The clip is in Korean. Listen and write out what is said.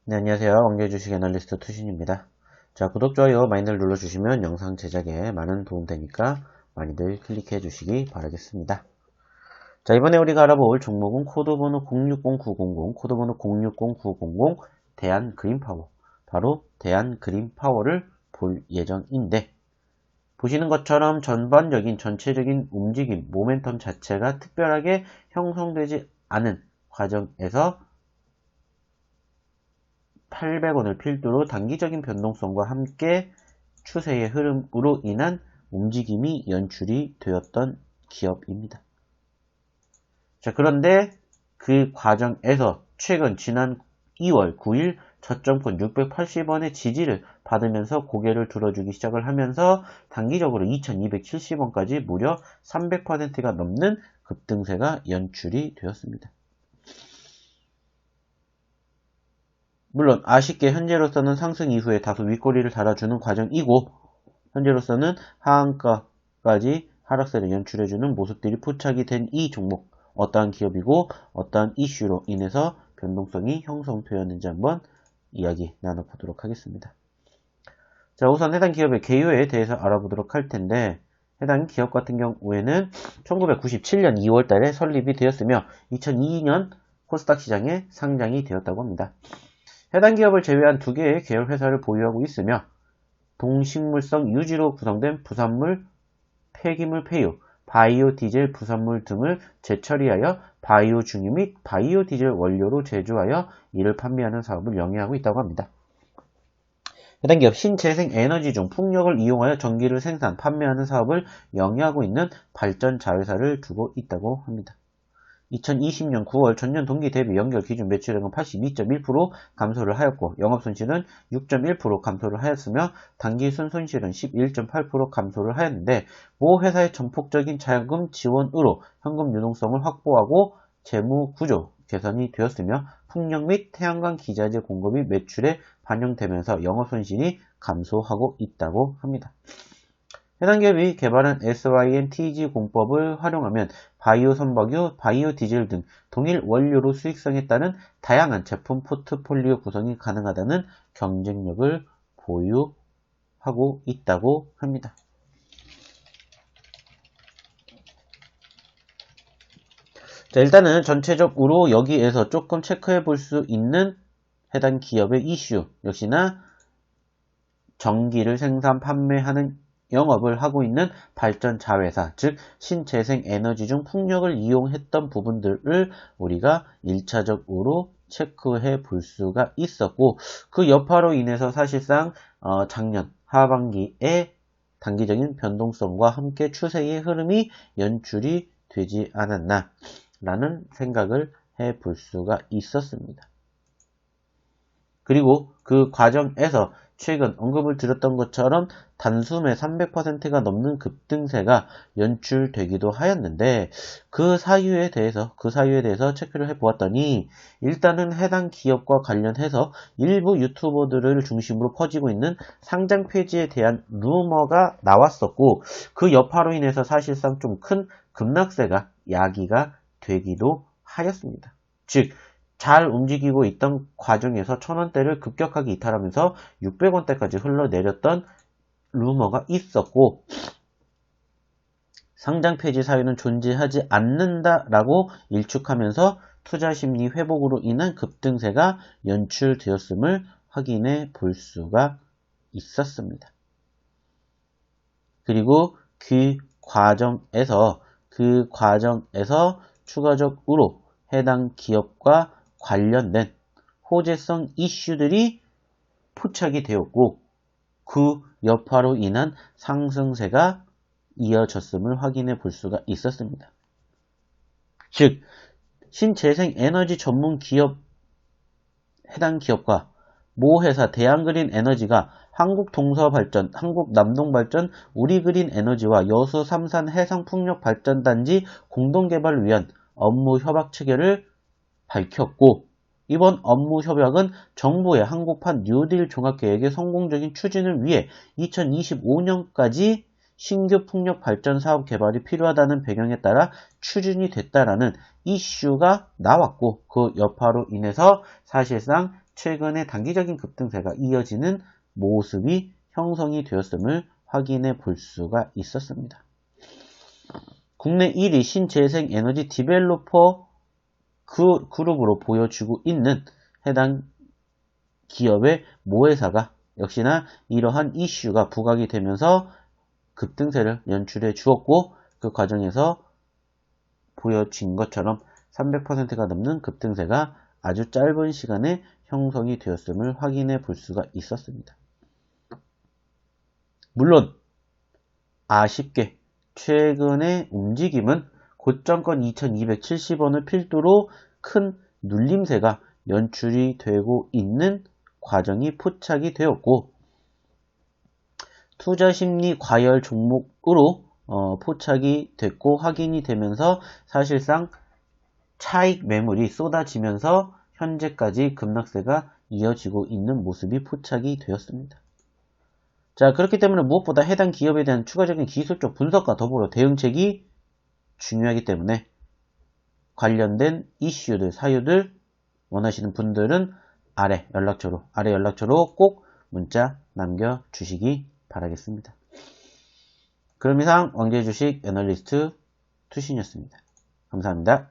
네, 안녕하세요. 왕좌의 주식 애널리스트 투신입니다. 자, 구독, 좋아요 많이들 눌러주시면 영상 제작에 많은 도움 되니까 많이들 클릭해 주시기 바라겠습니다. 자, 이번에 우리가 알아볼 종목은 코드번호 060900, 코드번호 060900 대한그린파워. 바로 대한그린파워를 볼 예정인데, 보시는 것처럼 전반적인 전체적인 움직임, 모멘텀 자체가 특별하게 형성되지 않은 과정에서 800원을 필두로 단기적인 변동성과 함께 추세의 흐름으로 인한 움직임이 연출이 되었던 기업입니다. 자, 그런데 그 과정에서 최근 지난 2월 9일 저점권 680원의 지지를 받으면서 고개를 들어주기 시작을 하면서 단기적으로 2270원까지 무려 300%가 넘는 급등세가 연출이 되었습니다. 물론 아쉽게 현재로서는 상승 이후에 다소 윗꼬리를 달아주는 과정이고, 현재로서는 하한가까지 하락세를 연출해주는 모습들이 포착이 된 이 종목, 어떠한 기업이고 어떠한 이슈로 인해서 변동성이 형성되었는지 한번 이야기 나눠보도록 하겠습니다. 자, 우선 해당 기업의 개요에 대해서 알아보도록 할 텐데, 해당 기업 같은 경우에는 1997년 2월 달에 설립이 되었으며 2002년 코스닥 시장에 상장이 되었다고 합니다. 해당 기업을 제외한 2개의 계열 회사를 보유하고 있으며 동식물성 유지로 구성된 부산물, 폐기물 폐유, 바이오 디젤 부산물 등을 재처리하여 바이오 중유 및 바이오 디젤 원료로 제조하여 이를 판매하는 사업을 영위하고 있다고 합니다. 해당 기업 신재생 에너지 중 풍력을 이용하여 전기를 생산, 판매하는 사업을 영위하고 있는 발전 자회사를 두고 있다고 합니다. 2020년 9월 전년 동기 대비 연결 기준 매출액은 82.1% 감소를 하였고 영업손실은 6.1% 감소를 하였으며 당기순 손실은 11.8% 감소를 하였는데 모 회사의 전폭적인 자금 지원으로 현금 유동성을 확보하고 재무 구조 개선이 되었으며 풍력 및 태양광 기자재 공급이 매출에 반영되면서 영업손실이 감소하고 있다고 합니다. 해당 기업이 개발한 SYNTG 공법을 활용하면 바이오 선박유, 바이오 디젤 등 동일 원료로 수익성에 따른 다양한 제품 포트폴리오 구성이 가능하다는 경쟁력을 보유하고 있다고 합니다. 자, 일단은 전체적으로 여기에서 조금 체크해 볼 수 있는 해당 기업의 이슈, 역시나 전기를 생산, 판매하는 영업을 하고 있는 발전 자회사, 즉 신재생 에너지 중 풍력을 이용했던 부분들을 우리가 1차적으로 체크해 볼 수가 있었고, 그 여파로 인해서 사실상 작년 하반기에 단기적인 변동성과 함께 추세의 흐름이 연출이 되지 않았나 라는 생각을 해 볼 수가 있었습니다. 그리고 그 과정에서 최근 언급을 드렸던 것처럼 단숨에 300%가 넘는 급등세가 연출되기도 하였는데 그 사유에 대해서 체크를 해보았더니 일단은 해당 기업과 관련해서 일부 유튜버들을 중심으로 퍼지고 있는 상장 폐지에 대한 루머가 나왔었고 그 여파로 인해서 사실상 좀 큰 급락세가 야기가 되기도 하였습니다. 즉 잘 움직이고 있던 과정에서 1000원대를 급격하게 이탈하면서 600원대까지 흘러내렸던 루머가 있었고 상장 폐지 사유는 존재하지 않는다라고 일축하면서 투자 심리 회복으로 인한 급등세가 연출되었음을 확인해 볼 수가 있었습니다. 그리고 그 과정에서 추가적으로 해당 기업과 관련된 호재성 이슈들이 포착이 되었고 그 여파로 인한 상승세가 이어졌음을 확인해 볼 수가 있었습니다. 즉 신재생 에너지 전문 기업 해당 기업과 모 회사 대한그린 에너지가 한국동서발전, 한국남동발전, 우리그린에너지와 여수 삼산 해상풍력발전단지 공동개발을 위한 업무 협약 체결을 밝혔고 이번 업무 협약은 정부의 한국판 뉴딜 종합계획의 성공적인 추진을 위해 2025년까지 신규 풍력 발전 사업 개발이 필요하다는 배경에 따라 추진이 됐다라는 이슈가 나왔고 그 여파로 인해서 사실상 최근에 단기적인 급등세가 이어지는 모습이 형성이 되었음을 확인해 볼 수가 있었습니다. 국내 1위 신재생에너지 디벨로퍼 그룹으로 보여지고 있는 해당 기업의 모회사가 역시나 이러한 이슈가 부각이 되면서 급등세를 연출해 주었고, 그 과정에서 보여진 것처럼 300%가 넘는 급등세가 아주 짧은 시간에 형성이 되었음을 확인해 볼 수가 있었습니다. 물론 아쉽게 최근의 움직임은 고점권 2270원을 필두로 큰 눌림세가 연출이 되고 있는 과정이 포착이 되었고, 투자심리 과열 종목으로 포착이 됐고 확인이 되면서 사실상 차익 매물이 쏟아지면서 현재까지 급락세가 이어지고 있는 모습이 포착이 되었습니다. 자, 그렇기 때문에 무엇보다 해당 기업에 대한 추가적인 기술적 분석과 더불어 대응책이 중요하기 때문에 관련된 이슈들, 사유들 원하시는 분들은 아래 연락처로 꼭 문자 남겨주시기 바라겠습니다. 그럼 이상 왕제주식 애널리스트 투신이었습니다. 감사합니다.